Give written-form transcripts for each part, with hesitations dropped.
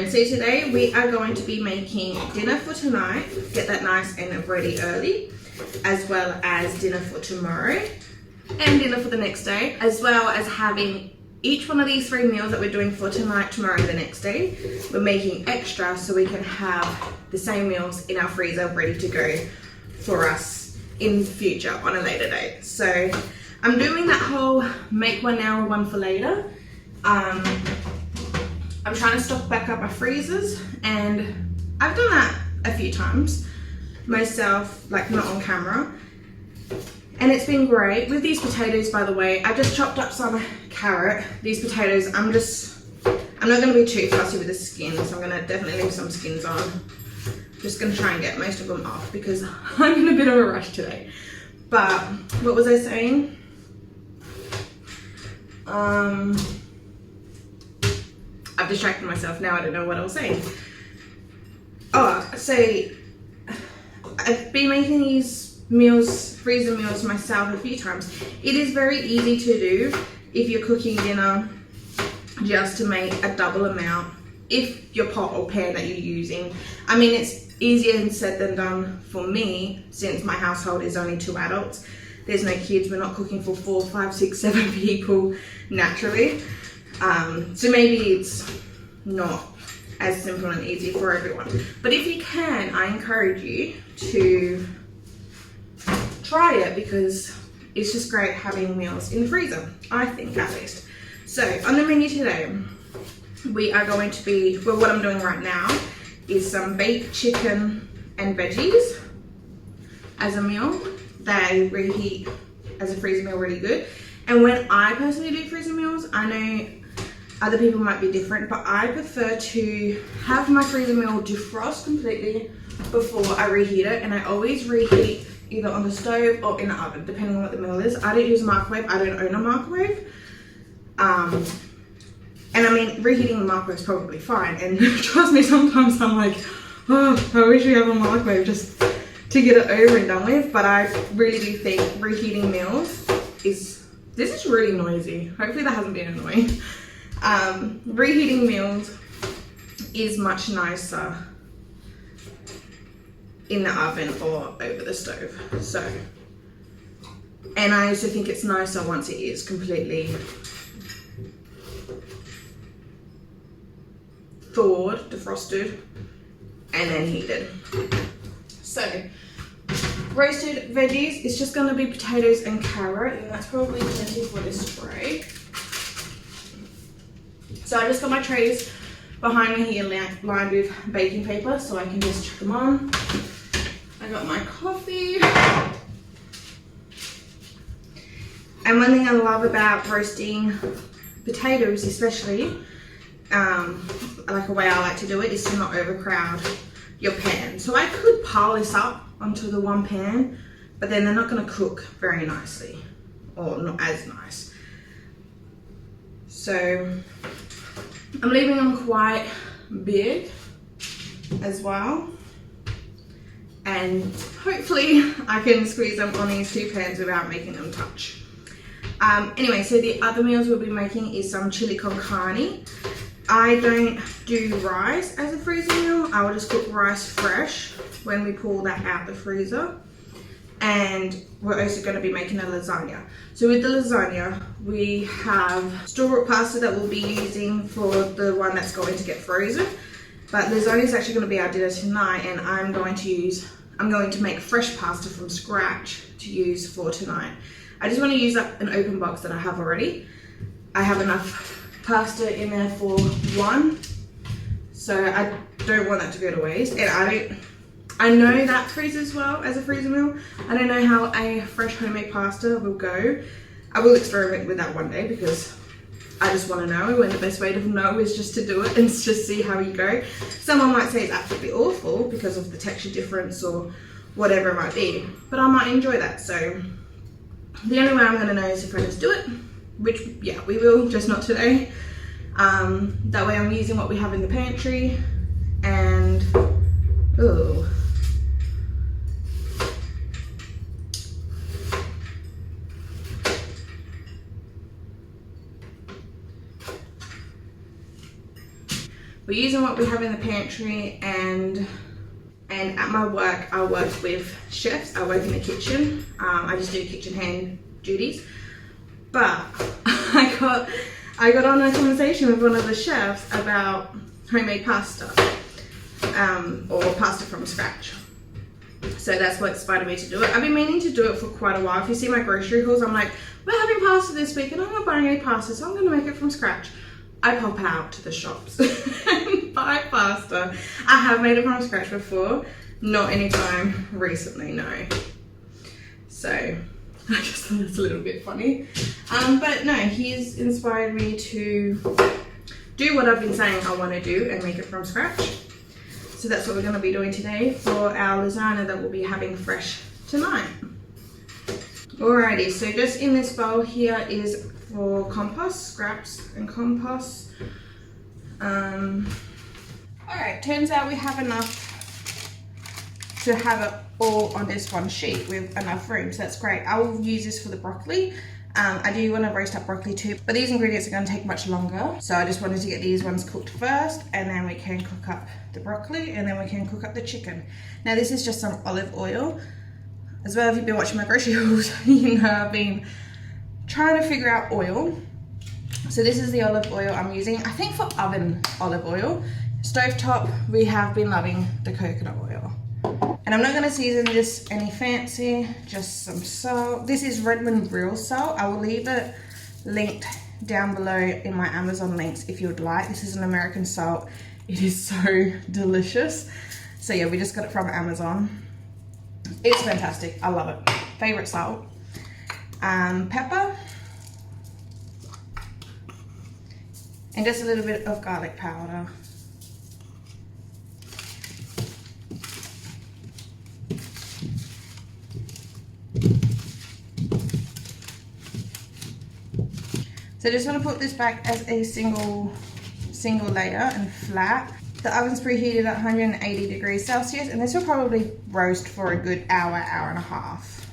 friends, so today we are going to be making dinner for tonight, get that nice and ready early, as well as dinner for tomorrow and dinner for the next day, as well as having each one of these 3 meals that we're doing for tonight, tomorrow, and the next day. We're making extra so we can have the same meals in our freezer ready to go for us in the future on a later date. So I'm doing that whole make one now, one for later. I'm trying to stock back up my freezers, and I've done that a few times myself, like not on camera, and it's been great. With these potatoes, by the way, I just chopped up some carrot. These potatoes, I'm not going to be too fussy with the skin, so I'm going to definitely leave some skins on. Just going to try and get most of them off because I'm in a bit of a rush today. But what was I saying? I've distracted myself now. I don't know what I was saying. Oh, so I've been making these meals, freezer meals myself a few times. It is very easy to do if you're cooking dinner, just to make a double amount if your pot or pan that you're using. I mean, it's easier said than done for me since my household is only 2 adults. There's no kids. We're not cooking for 4, 5, 6, 7 people naturally. So maybe it's not as simple and easy for everyone. But if you can, I encourage you to try it because it's just great having meals in the freezer, I think at least. So on the menu today, we are going to be, well, what I'm doing right now is some baked chicken and veggies as a meal. They reheat as a freezer meal really good. And when I personally do freezer meals, I know other people might be different, but I prefer to have my freezer meal defrost completely before I reheat it. And I always reheat either on the stove or in the oven, depending on what the meal is. I don't use a microwave. I don't own a microwave. And I mean, reheating the microwave is probably fine. And trust me, sometimes I'm like, oh, I wish we had a microwave just to get it over and done with. But I really do think reheating meals is, this is really noisy. Hopefully that hasn't been annoying. Reheating meals is much nicer in the oven or over the stove. So, and I also think it's nicer once it is completely thawed, defrosted, and then heated. So, roasted veggies is just going to be potatoes and carrot, and that's probably plenty for this tray. So I just got my trays behind me here lined with baking paper so I can just chuck them on. I got my coffee. And one thing I love about roasting potatoes especially, like a way I like to do it, is to not overcrowd your pan. So I could pile this up onto the one pan, but then they're not going to cook very nicely, or not as nice. So I'm leaving them quite big as well, and hopefully I can squeeze them on these 2 pans without making them touch. Anyway, so the other meals we'll be making is some chili con carne. I don't do rice as a freezer meal. I will just cook rice fresh when we pull that out the freezer. And we're also going to be making a lasagna. So with the lasagna, we have store-bought pasta that we'll be using for the one that's going to get frozen. But lasagna is actually going to be our dinner tonight, and I'm going to make fresh pasta from scratch to use for tonight. I just want to use up an open box that I have already. I have enough pasta in there for 1, so I don't want that to go to waste. And I know that freezes well as a freezer meal. I don't know how a fresh homemade pasta will go. I will experiment with that one day because I just want to know, and the best way to know is just to do it and just see how you go. Someone might say it's absolutely awful because of the texture difference or whatever it might be, but I might enjoy that. So the only way I'm going to know is if I just do it, which, yeah, we will, just not today. That way I'm using what we have in the pantry. And ooh, we're using what we have in the pantry, and at my work, I work with chefs. I work in the kitchen. I just do kitchen hand duties. But I got on a conversation with one of the chefs about homemade pasta, or pasta from scratch. So that's what inspired me to do it. I've been meaning to do it for quite a while. If you see my grocery hauls, I'm like, we're having pasta this week and I'm not buying any pasta, so I'm going to make it from scratch. I pop out to the shops and buy pasta. I have made it from scratch before, not anytime recently, no. So I just thought it's a little bit funny. But no, he's inspired me to do what I've been saying I want to do and make it from scratch. So that's what we're going to be doing today for our lasagna that we'll be having fresh tonight. Alrighty, so just in this bowl here is for compost, scraps and compost. Alright, turns out we have enough to have it all on this one sheet with enough room, so that's great. I will use this for the broccoli. I do want to roast up broccoli too, but these ingredients are going to take much longer. So I just wanted to get these ones cooked first, and then we can cook up the broccoli, and then we can cook up the chicken. Now this is just some olive oil. As well, if you've been watching my grocery hauls, you know I've been trying to figure out oil. So this is the olive oil I'm using, I think for oven olive oil. Stovetop, we have been loving the coconut oil. And I'm not going to season this any fancy, just some salt. This is Redmond real salt. I will leave it linked down below in my Amazon links if you would like. This is an American salt. It is so delicious. So yeah, we just got it from Amazon. It's fantastic. I love it. Favorite salt. Pepper. And just a little bit of garlic powder. So just want to put this back as a single layer and flat. The oven's preheated at 180 degrees Celsius, and this will probably roast for a good hour, hour and a half.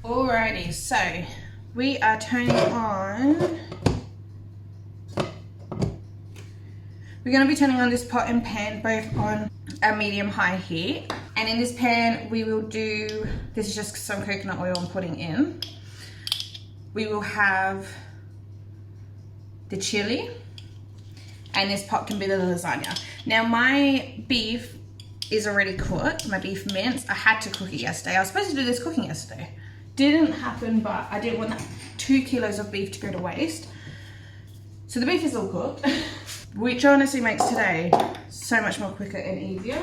Alrighty, so we are turning on. We're going to be turning on this pot and pan both on a medium-high heat. And in this pan, we will do, this is just some coconut oil I'm putting in. We will have the chili, and this pot can be the lasagna. Now my beef is already cooked, my beef mince. I had to cook it yesterday. I was supposed to do this cooking yesterday. Didn't happen, but I didn't want that 2 kilos of beef to go to waste. So the beef is all cooked, which honestly makes today so much more quicker and easier.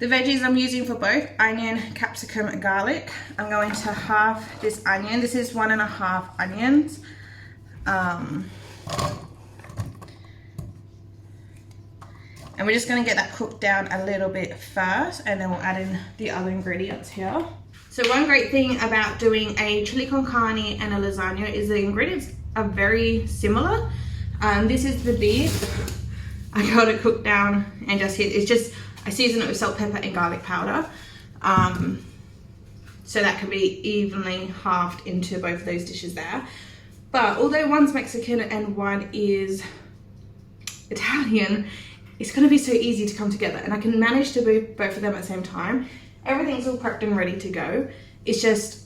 The veggies I'm using for both, onion, capsicum, and garlic. I'm going to half this onion. This is 1.5 onions. And we're just going to get that cooked down a little bit first, and then we'll add in the other ingredients here. So one great thing about doing a chili con carne and a lasagna is the ingredients are very similar. This is the beef. I got it cooked down and just hit. It's just, I season it with salt, pepper, and garlic powder. So that can be evenly halved into both of those dishes there. But although one's Mexican and one is Italian, it's going to be so easy to come together, and I can manage to do both of them at the same time. Everything's all prepped and ready to go. It's just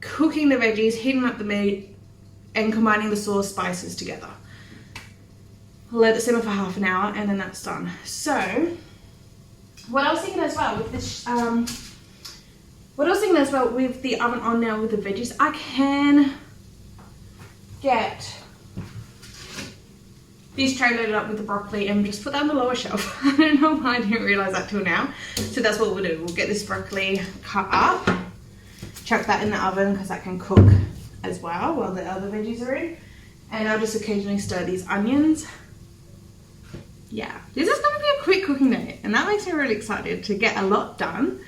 cooking the veggies, heating up the meat, and combining the sauce spices together. Let it simmer for half an hour, and then that's done. So what I was thinking as well with this, with the oven on now with the veggies, I can get this tray loaded up with the broccoli and just put that on the lower shelf. I don't know why I didn't realise that till now. So that's what we'll do. We'll get this broccoli cut up, chuck that in the oven because that can cook as well while the other veggies are in. And I'll just occasionally stir these onions. Yeah, this is going to be a quick cooking day, and that makes me really excited to get a lot done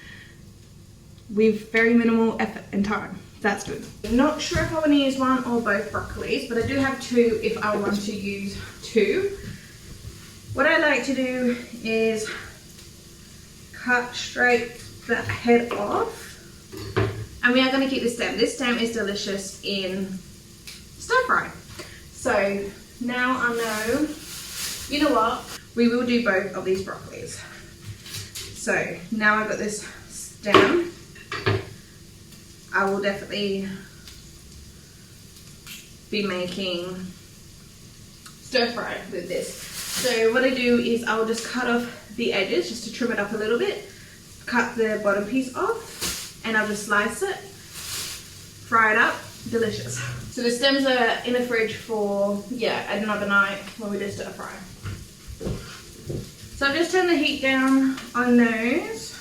with very minimal effort and time. That's good. I'm not sure if I want to use one or both broccolis, but I do have two if I want to use two. What I like to do is cut straight the head off, and we are going to keep the stem. This stem is delicious in stir fry. So now I know, you know what, we will do both of these broccolis. So now I've got this stem, I will definitely be making stir fry with this. So what I do is I'll just cut off the edges just to trim it up a little bit, cut the bottom piece off, and I'll just slice it, fry it up, delicious. So the stems are in the fridge for, yeah, another night when we do stir fry. So I've just turned the heat down on those,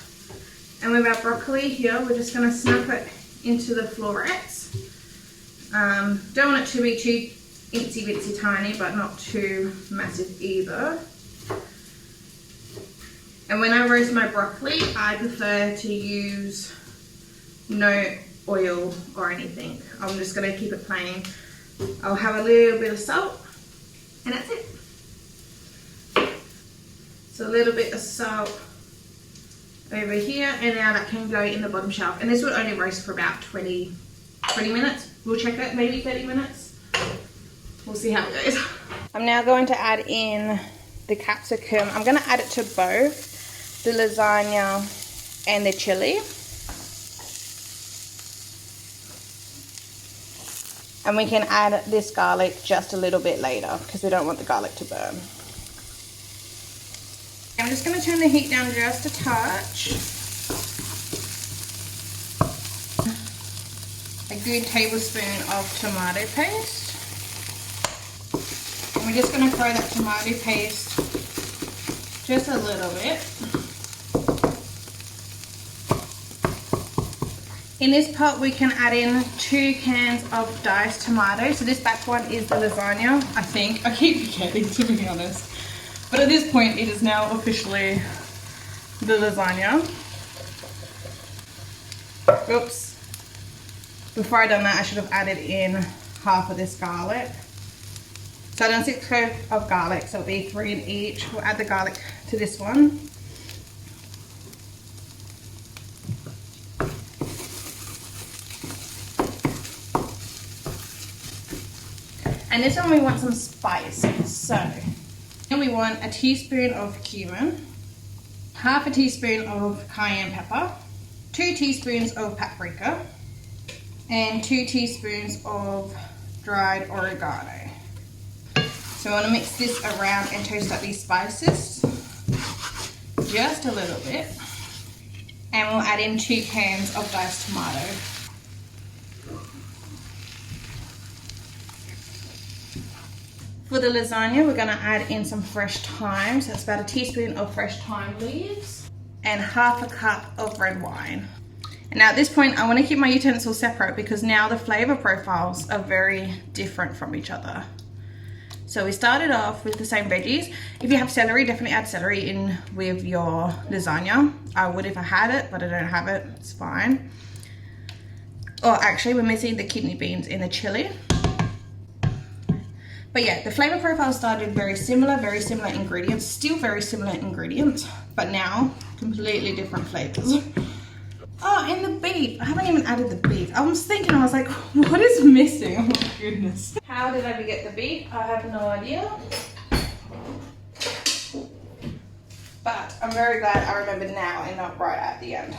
and with our broccoli here, we're just going to snap it into the florets. Don't want it to be too itsy bitsy tiny, but not too massive either. And when I roast my broccoli, I prefer to use no oil or anything. I'm just going to keep it plain. I'll have a little bit of salt, and that's it. So a little bit of salt over here, and now that can go in the bottom shelf. And this will only roast for about 20 minutes. We'll check it, maybe 30 minutes. We'll see how it goes. I'm now going to add in the capsicum. I'm going to add it to both the lasagna and the chili. And we can add this garlic just a little bit later because we don't want the garlic to burn. I'm just going to turn the heat down just a touch. A good tablespoon of tomato paste. And we're just going to throw that tomato paste just a little bit. In this pot we can add in 2 cans of diced tomatoes. So this back one is the lasagna, I think. I keep forgetting, to be honest. But at this point, it is now officially the lasagna. Oops. Before I done that, I should have added in half of this garlic. So I've done 6 cloves of garlic, so it'll be 3 in each. We'll add the garlic to this one. And this one we want some spice. So then we want a teaspoon of cumin, half a teaspoon of cayenne pepper, 2 teaspoons of paprika, and 2 teaspoons of dried oregano. So I want to mix this around and toast up these spices just a little bit. And we'll add in 2 cans of diced tomato. For the lasagna, we're going to add in some fresh thyme. So it's about a teaspoon of fresh thyme leaves and half a cup of red wine. And now at this point, I want to keep my utensils separate because now the flavor profiles are very different from each other. So we started off with the same veggies. If you have celery, definitely add celery in with your lasagna. I would if I had it, but I don't have it. It's fine. Oh, actually, we're missing the kidney beans in the chili. But yeah, the flavor profile started very similar ingredients, still very similar ingredients, but now completely different flavors. Oh, and the beef. I haven't even added the beef. I was thinking, I was like, what is missing? Oh my goodness. How did I forget the beef? I have no idea. But I'm very glad I remembered now and not right at the end.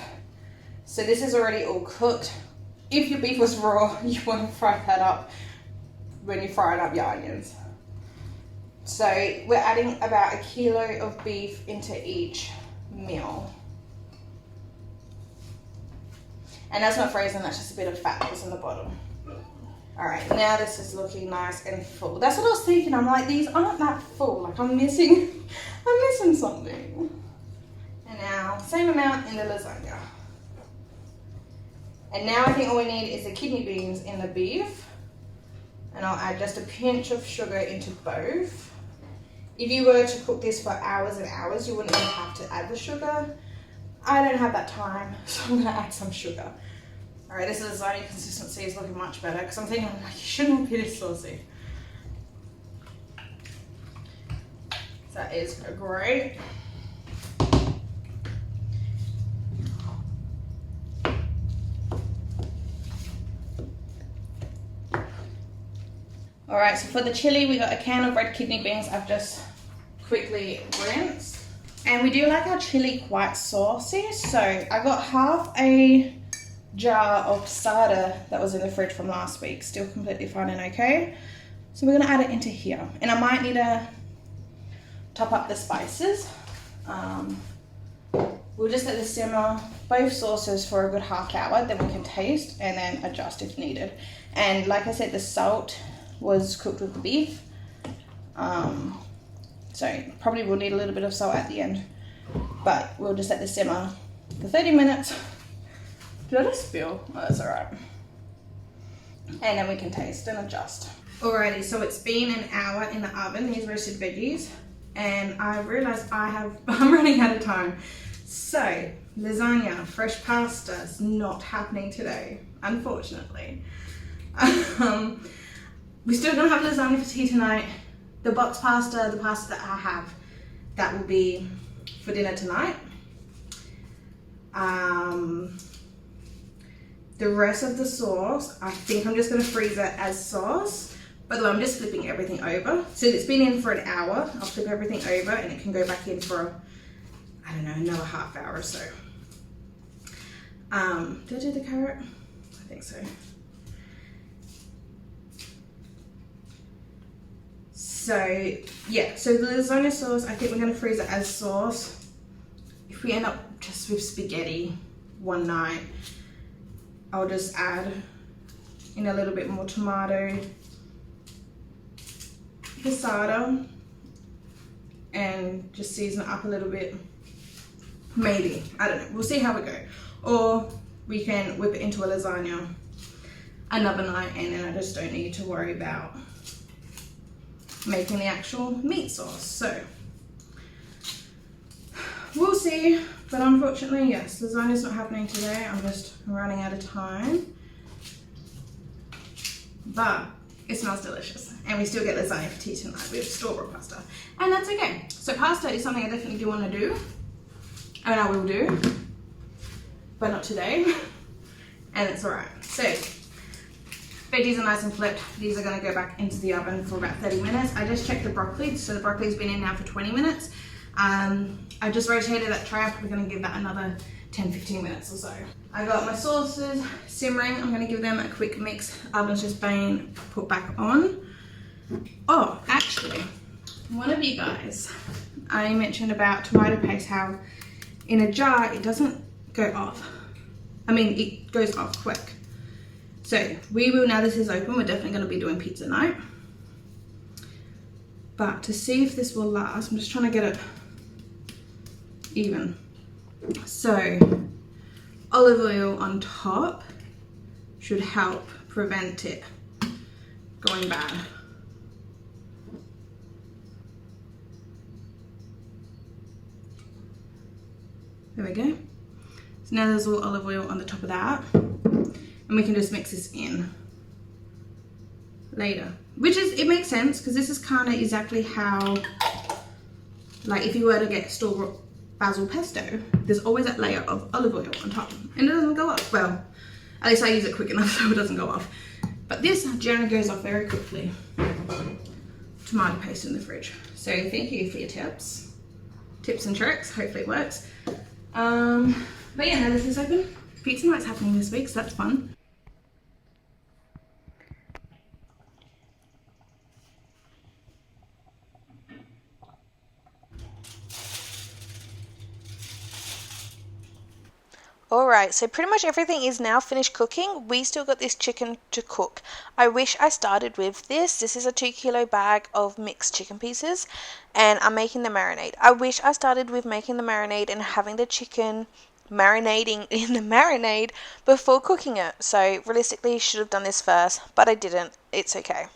So this is already all cooked. If your beef was raw, you want to fry that up when you're frying up your onions. So we're adding about 1 kilo of beef into each meal. And that's not frozen, that's just a bit of fat that's in the bottom. All right, now this is looking nice and full. That's what I was thinking. I'm like, these aren't that full. Like I'm missing something. And now, same amount in the lasagna. And now I think all we need is the kidney beans in the beef. And I'll add just a pinch of sugar into both. If you were to cook this for hours and hours, you wouldn't even have to add the sugar. I don't have that time, so I'm gonna add some sugar. All right, this lasagna consistency is looking much better because I'm thinking, like, you shouldn't be this saucy. That is great. All right, so for the chili, we got a can of red kidney beans I've just quickly rinse. And we do like our chili quite saucy, so I got half a jar of starter that was in the fridge from last week, still completely fine and okay. So we're gonna add it into here, and I might need to top up the spices. We'll just let this simmer both sauces for a good half hour, then we can taste and then adjust if needed. And like I said, the salt was cooked with the beef, so probably we'll need a little bit of salt at the end, but we'll just let this simmer for 30 minutes. Did I just spill? Oh, that's all right. And then we can taste and adjust. Alrighty, so it's been an hour in the oven, these roasted veggies, and I realized I'm running out of time. So, lasagna, fresh pasta is not happening today, unfortunately. We're still gonna have lasagna for tea tonight. The box pasta, the pasta that I have, that will be for dinner tonight. The rest of the sauce, I think I'm just gonna freeze it as sauce. By the way, I'm just flipping everything over. So it's been in for an hour. I'll flip everything over and it can go back in for, I don't know, another half hour or so. Did I do the carrot? I think so. So yeah, so the lasagna sauce, I think we're gonna freeze it as sauce. If we end up just with spaghetti one night, I'll just add in a little bit more tomato, passata, and just season it up a little bit. Maybe, I don't know, we'll see how we go. Or we can whip it into a lasagna another night, and then I just don't need to worry about making the actual meat sauce. So we'll see, but unfortunately, yes, lasagna's not happening today. I'm just running out of time, but it smells delicious, and we still get lasagna for tea tonight with store-bought pasta, and that's okay. So pasta is something I definitely do want to do, and I will do, but not today, and it's alright. So veggies are nice and flipped. These are going to go back into the oven for about 30 minutes. I just checked the broccoli, so the broccoli's been in now for 20 minutes. I just rotated that tray. I'm probably going to give that another 10-15 minutes or so. I got my sauces simmering. I'm going to give them a quick mix. Oven's just been put back on. Oh, actually, one of you guys, I mentioned about tomato paste, how in a jar it doesn't go off. I mean, it goes off quick. So we will, now this is open, we're definitely going to be doing pizza night. But to see if this will last, I'm just trying to get it even. So olive oil on top should help prevent it going bad. There we go. So now there's all olive oil on the top of that. And we can just mix this in later, which is, it makes sense because this is kind of exactly how, like if you were to get store basil pesto, there's always that layer of olive oil on top and it doesn't go off. Well, at least I use it quick enough so it doesn't go off, but this generally goes off very quickly. Tomato paste in the fridge. So thank you for your tips and tricks. Hopefully it works. But yeah, now this is open. Pizza night's happening this week, so that's fun. Alright, so pretty much everything is now finished cooking. We still got this chicken to cook. I wish I started with this. This is a 2-kilo bag of mixed chicken pieces, and I'm making the marinade. I wish I started with making the marinade and having the chicken marinating in the marinade before cooking it. So realistically, should have done this first, but I didn't. It's okay.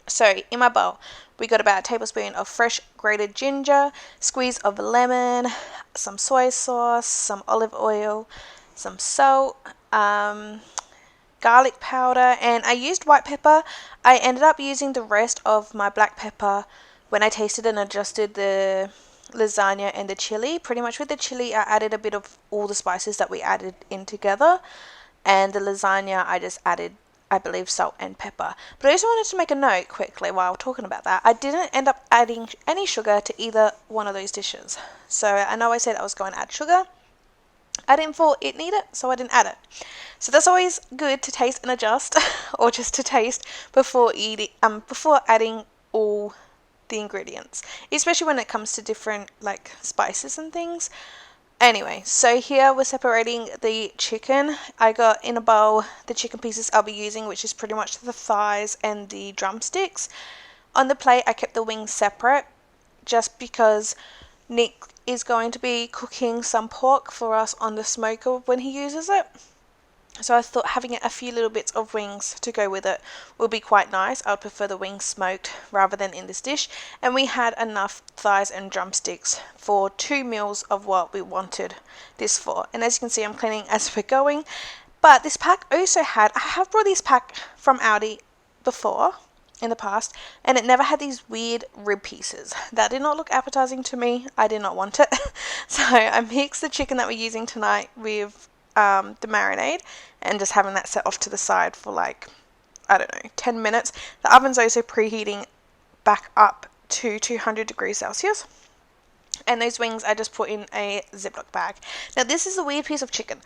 So in my bowl, we got about a tablespoon of fresh grated ginger, squeeze of lemon, some soy sauce, some olive oil, some salt, garlic powder, and I used white pepper. I ended up using the rest of my black pepper when I tasted and adjusted the lasagna and the chili. Pretty much with the chili, I added a bit of all the spices that we added in together, and the lasagna, I just added I believe salt and pepper. But I also wanted to make a note quickly while talking about that. I didn't end up adding any sugar to either one of those dishes. So I know I said I was going to add sugar. I didn't thought it needed it, so I didn't add it. So that's always good to taste and adjust, or just to taste before before adding all the ingredients, especially when it comes to different like spices and things. Anyway, so here we're separating the chicken. I got in a bowl the chicken pieces I'll be using, which is pretty much the thighs and the drumsticks. On the plate, I kept the wings separate just because Nick is going to be cooking some pork for us on the smoker when he uses it. So I thought having a few little bits of wings to go with it will be quite nice. I would prefer the wings smoked rather than in this dish. And we had enough thighs and drumsticks for 2 meals of what we wanted this for. And as you can see, I'm cleaning as we're going. But this pack also had, I have brought this pack from Aldi before in the past, and it never had these weird rib pieces. That did not look appetizing to me. I did not want it. So I mixed the chicken that we're using tonight with the marinade and just having that set off to the side for like, I don't know, 10 minutes. The oven's also preheating back up to 200 degrees Celsius. And those wings I just put in a Ziploc bag. Now this is a weird piece of chicken.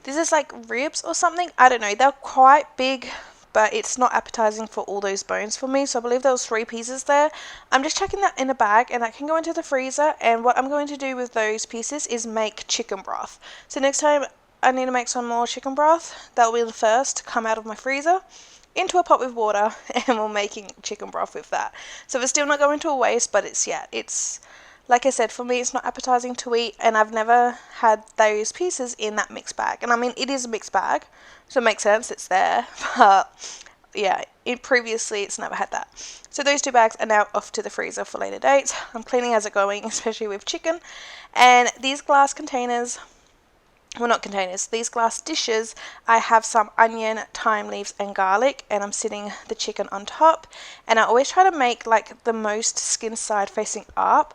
This is like ribs or something. I don't know. They're quite big, but it's not appetizing for all those bones for me. So I believe there was 3 pieces there. I'm just chucking that in a bag and that can go into the freezer. And what I'm going to do with those pieces is make chicken broth. So next time I need to make some more chicken broth, that will be the first to come out of my freezer into a pot with water, and we're making chicken broth with that. So it's still not going to a waste, but it's like I said, for me it's not appetizing to eat, and I've never had those pieces in that mixed bag. And I mean, it is a mixed bag, so it makes sense, it's there, but yeah, previously it's never had that. So those 2 bags are now off to the freezer for later dates. I'm cleaning as it's going, especially with chicken. And these glass containers, well, not containers, these glass dishes, I have some onion, thyme leaves and garlic, and I'm sitting the chicken on top. And I always try to make like the most skin side facing up.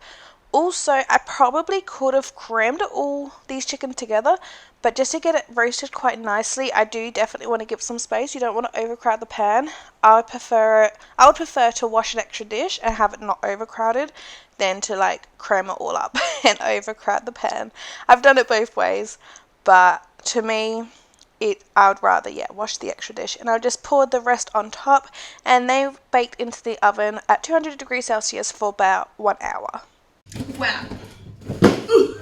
Also, I probably could have crammed all these chicken together, but just to get it roasted quite nicely, I do definitely want to give some space. You don't want to overcrowd the pan. I would prefer to wash an extra dish and have it not overcrowded than to like cram it all up and overcrowd the pan. I've done it both ways. But to me, I would rather, wash the extra dish. And I'll just pour the rest on top. And they baked into the oven at 200 degrees Celsius for about 1 hour. Wow. Ooh.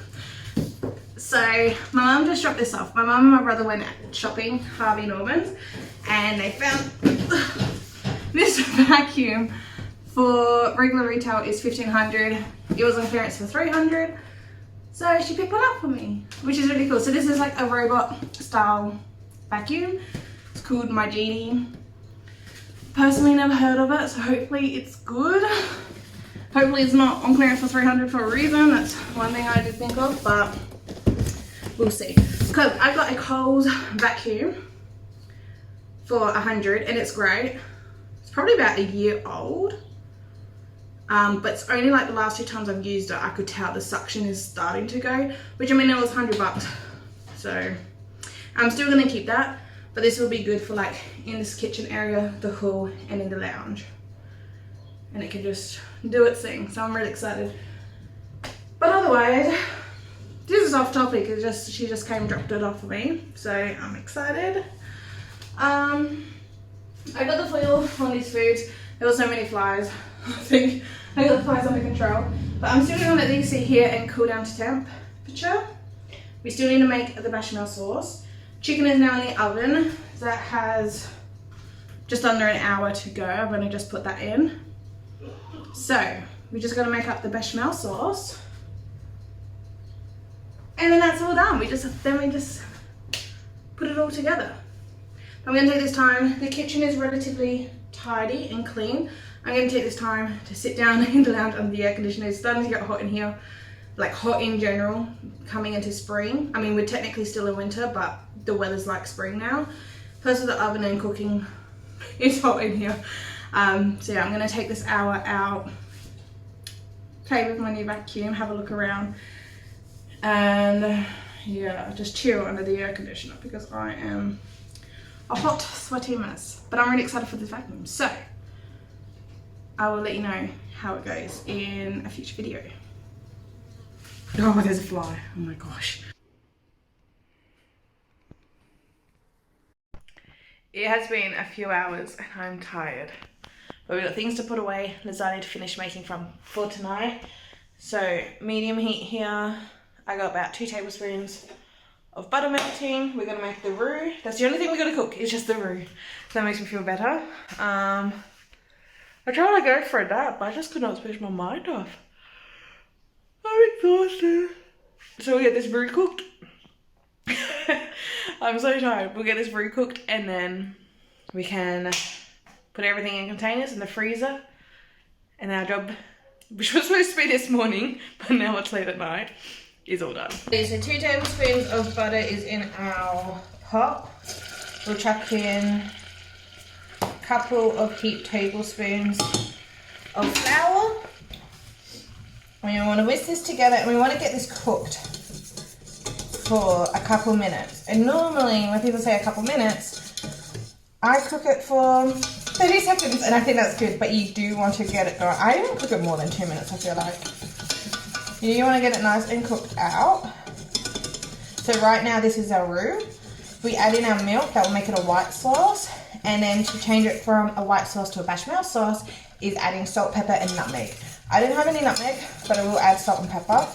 So my mum just dropped this off. My mum and my brother went shopping, Harvey Norman's, and they found this vacuum for regular retail is $1,500. It was on clearance for $300. So she picked one up for me, which is really cool. So this is like a robot style vacuum. It's called My Genie. Personally never heard of it, so hopefully it's good. Hopefully it's not on clearance for $300 for a reason. That's one thing I did think of, but we'll see. Because I got a Coles vacuum for $100 and it's great. It's probably about a year old. But it's only like the last 2 times I've used it, I could tell the suction is starting to go, which I mean, it was $100. So I'm still going to keep that, but this will be good for like in this kitchen area, the hall and in the lounge. And it can just do its thing. So I'm really excited. But otherwise, this is off topic. She just came and dropped it off for me. So I'm excited. I got the foil on these foods. There were so many flies. I think I got the flies under control. But I'm still going to let these sit here and cool down to temperature. We still need to make the bechamel sauce. Chicken is now in the oven. That has just under an hour to go. I've only just put that in. So we just got to make up the bechamel sauce. And then that's all done. We just put it all together. I'm going to take this time. The kitchen is relatively tidy and clean. I'm going to take this time to sit down in the lounge under the air conditioner. It's starting to get hot in here, like hot in general, coming into spring. I mean, we're technically still in winter, but the weather's like spring now. Plus with the oven and cooking, it's hot in here. So yeah, I'm going to take this hour out, play with my new vacuum, have a look around, and yeah, just chill under the air conditioner because I am a hot, sweaty mess. But I'm really excited for this vacuum. So I will let you know how it goes in a future video. Oh, there's a fly. Oh my gosh. It has been a few hours and I'm tired. But we've got things to put away, lasagna to finish making for tonight. So medium heat here. I got about 2 tablespoons of butter melting. We're gonna make the roux. That's the only thing we're gonna cook, is just the roux. So that makes me feel better. I tried to go for a nap, but I just could not switch my mind off. I'm exhausted. So we get this roux cooked. I'm so tired. We'll get this roux cooked and then we can put everything in containers in the freezer. And our job, which was supposed to be this morning, but now it's late at night, is all done. Okay, so 2 tablespoons of butter is in our pot. We'll chuck in a couple of heaped tablespoons of flour. We want to whisk this together and we want to get this cooked for a couple minutes. And normally when people say a couple minutes, I cook it for 30 seconds and I think that's good, but you do want to get it going. I didn't cook it more than 2 minutes, I feel like. You want to get it nice and cooked out. So right now this is our roux. We add in our milk, that will make it a white sauce. And then to change it from a white sauce to a bechamel sauce is adding salt, pepper and nutmeg. I didn't have any nutmeg, but I will add salt and pepper.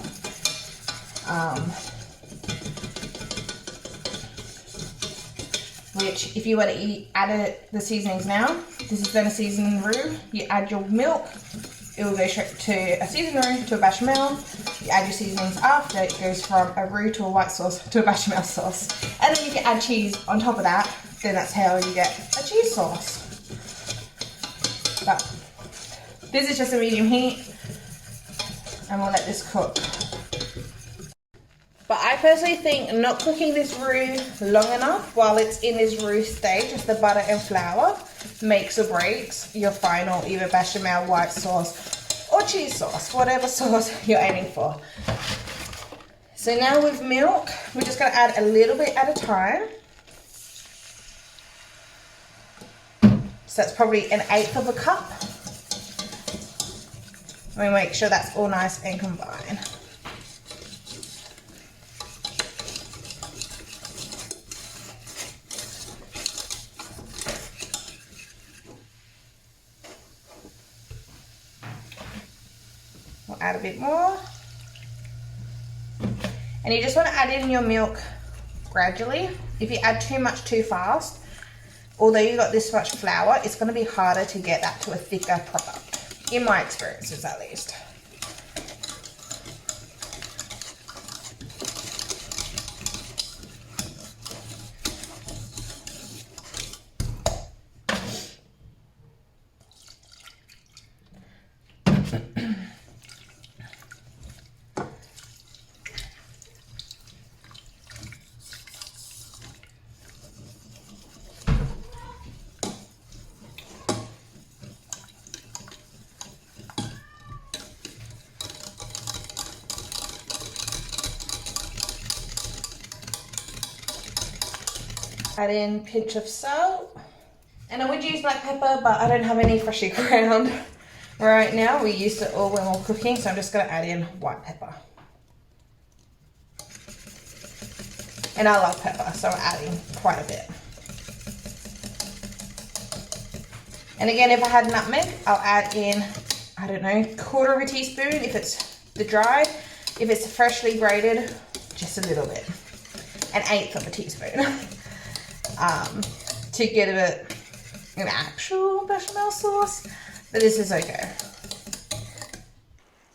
Which if you were to add the seasonings now, this is then a seasoned roux. You add your milk, it will go straight to a seasoned roux to a bechamel. You add your seasonings after, it goes from a roux to a white sauce to a bechamel sauce. And then you can add cheese on top of that, then that's how you get a cheese sauce. But this is just a medium heat and we'll let this cook. But I personally think not cooking this roux long enough while it's in this roux stage, just the butter and flour, makes or breaks your final either bechamel, white sauce or cheese sauce, whatever sauce you're aiming for. So now with milk, we're just going to add a little bit at a time. So that's probably 1/8 of a cup. We make sure that's all nice and combined. We'll add a bit more. And you just want to add in your milk gradually. If you add too much too fast, although you got this much flour, it's going to be harder to get that to a thicker product, in my experiences at least. Add in a pinch of salt. And I would use black pepper, but I don't have any freshly ground right now. We used it all when we were cooking, so I'm just going to add in white pepper. And I love pepper, so I'm adding quite a bit. And again, if I had nutmeg, I'll add in, I don't know, 1/4 teaspoon if it's the dried. If it's freshly grated, just a little bit. 1/8 teaspoon. To get an actual bechamel sauce, but this is okay.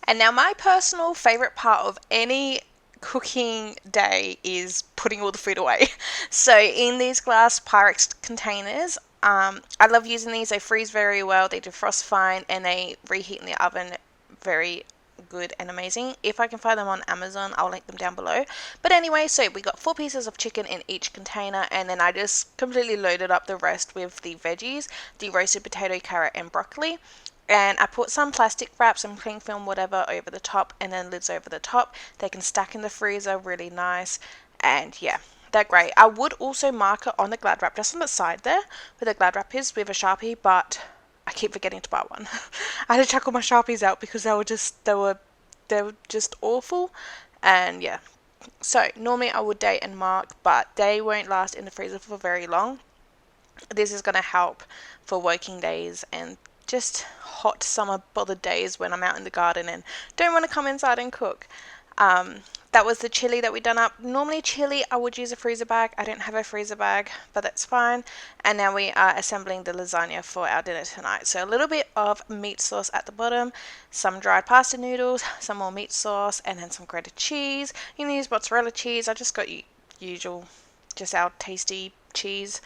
And now my personal favourite part of any cooking day is putting all the food away. So in these glass Pyrex containers, I love using these. They freeze very well, they defrost fine, and they reheat in the oven very good and amazing. If I can find them on Amazon, I'll link them down below. But anyway, so we got 4 pieces of chicken in each container, and then I just completely loaded up the rest with the veggies, the roasted potato, carrot and broccoli. And I put some plastic wrap, some cling film, whatever, over the top, and then lids over the top. They can stack in the freezer really nice. And yeah, They're great. I would also mark it on the Glad wrap, just on the side there, where the Glad wrap is, with a Sharpie, but I keep forgetting to buy one. I had to chuck all my Sharpies out because they were just awful. And yeah. So normally I would date and mark, but they won't last in the freezer for very long. This is going to help for working days and just hot summer bothered days when I'm out in the garden and don't want to come inside and cook. That was the chili that we done up. Normally chili I would use a freezer bag. I don't have a freezer bag, but that's fine. And now we are assembling the lasagna for our dinner tonight. So a little bit of meat sauce at the bottom, some dried pasta noodles, some more meat sauce, and then some grated cheese. You can use mozzarella cheese. I just got usual, just our tasty cheese.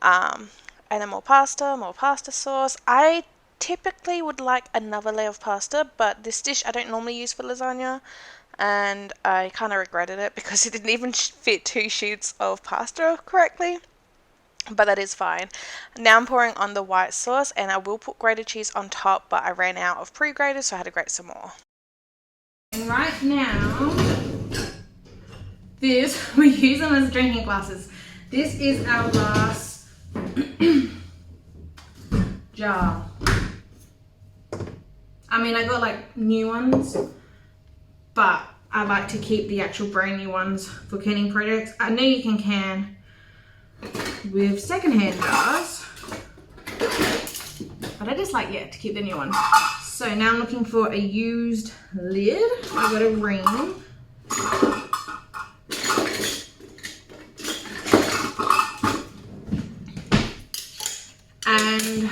And then more pasta sauce. I typically would like another layer of pasta, but this dish I don't normally use for lasagna, and I kind of regretted it because it didn't even fit 2 sheets of pasta correctly, but that is fine. Now I'm pouring on the white sauce, and I will put grated cheese on top, but I ran out of pre-grated, so I had to grate some more. And right now, we use them as drinking glasses. This is our last jar. I mean, I got like new ones, but I like to keep the actual brand new ones for canning projects. I know you can can with secondhand jars, but I just like, yeah, to keep the new ones. So now I'm looking for a used lid. I got a ring. And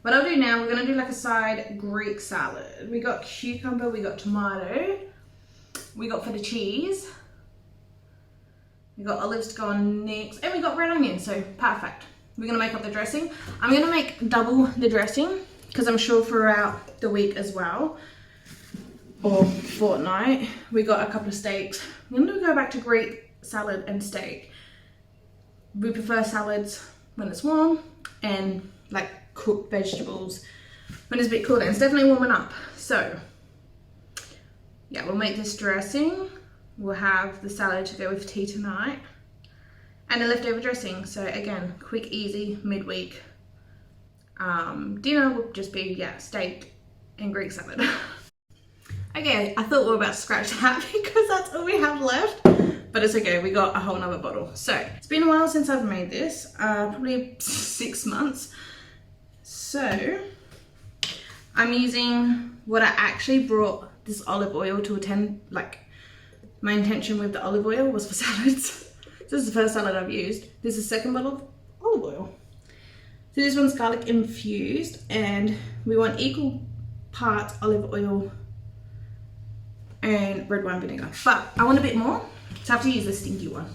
what I'll do now, we're gonna do like a side Greek salad. We got cucumber, we got tomato, we got feta cheese, we got olives to go on next, and we got red onion, so perfect. We're gonna make up the dressing. I'm gonna make double the dressing because I'm sure throughout the week as well, or fortnight, we got a couple of steaks. I'm gonna go back to Greek salad and steak. We prefer salads when it's warm, and like cooked vegetables when it's a bit cooler. It's definitely warming up. So yeah, we'll make this dressing. We'll have the salad to go with tea tonight, and the leftover dressing. So again, quick, easy, midweek. Dinner will just be, yeah, steak and Greek salad. Okay, I thought we were about to scratch that because that's all we have left, but it's okay, we got a whole nother bottle. So it's been a while since I've made this, probably 6 months. So I'm using what I actually brought this olive oil to attend, like my intention with the olive oil was for salads. This is the first salad I've used. This is the second bottle of olive oil. So this one's garlic infused, and we want equal parts olive oil and red wine vinegar. But I want a bit more, so I have to use the stinky one.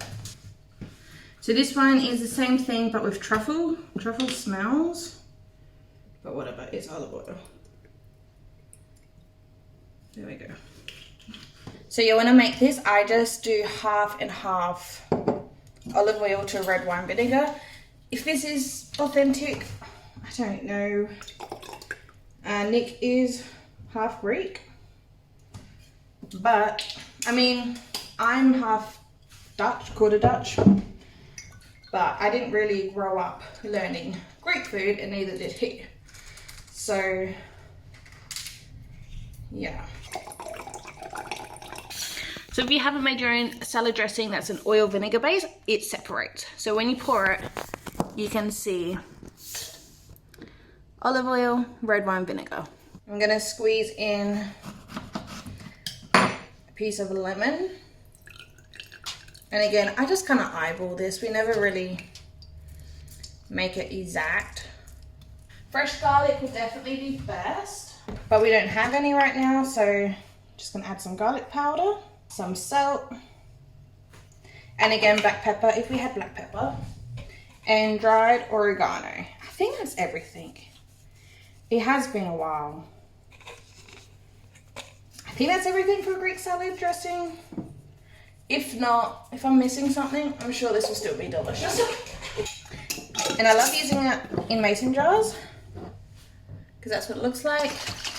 So this one is the same thing but with truffle. Truffle smells, but whatever, it's olive oil. There we go. So you want to make this, I just do half and half olive oil to red wine vinegar. If this is authentic, I don't know. Nick is half Greek, but I mean, I'm half Dutch, quarter Dutch, but I didn't really grow up learning Greek food, and neither did he. So yeah. So if you haven't made your own salad dressing that's an oil vinegar base, it separates. So when you pour it, you can see olive oil, red wine vinegar. I'm gonna squeeze in a piece of lemon. And again, I just kind of eyeball this. We never really make it exact. Fresh garlic would definitely be best, but we don't have any right now, so just gonna add some garlic powder, some salt, and again black pepper if we had black pepper, and dried oregano. I think that's everything. It has been a while. I think that's everything for Greek salad dressing. If not, if I'm missing something, I'm sure this will still be delicious. And I love using it in mason jars because that's what it looks like.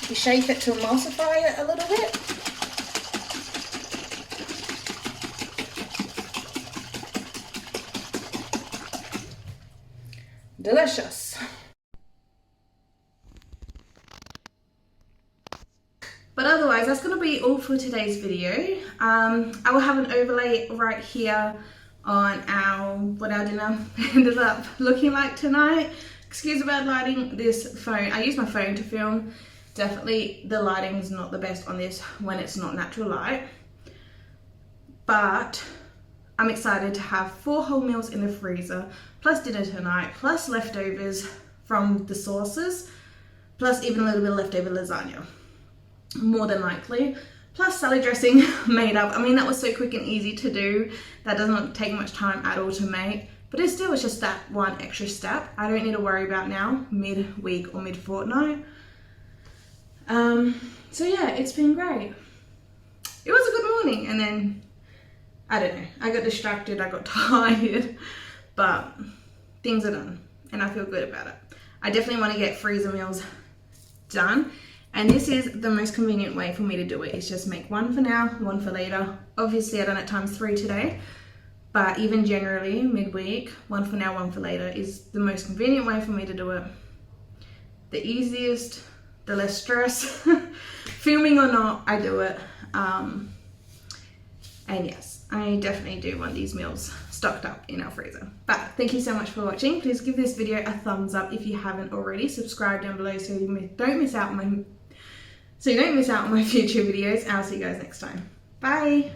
You shape it to emulsify it a little bit. delicious. But otherwise, that's going to be all for today's video. I will have an overlay right here on what our dinner ended up looking like tonight. Excuse the bad lighting. This phone, I use my phone to film. Definitely the lighting is not the best on this when it's not natural light. But I'm excited to have 4 whole meals in the freezer, plus dinner tonight, plus leftovers from the sauces, plus even a little bit of leftover lasagna. More than likely, plus salad dressing made up. I mean, that was so quick and easy to do. That doesn't take much time at all to make, but it's just that one extra step I don't need to worry about now, mid-week or mid-fortnight. So yeah, it's been great. It was a good morning, and then I don't know, I got distracted, I got tired, but things are done and I feel good about it. I definitely want to get freezer meals done. And this is the most convenient way for me to do it. It's just make one for now, one for later. Obviously I done it times 3 today, but even generally midweek, one for now, one for later is the most convenient way for me to do it. The easiest, the less stress. Filming or not, I do it. And yes, I definitely do want these meals stocked up in our freezer. But thank you so much for watching. Please give this video a thumbs up if you haven't already. Subscribe down below so you don't miss out on my future videos. I'll see you guys next time. Bye.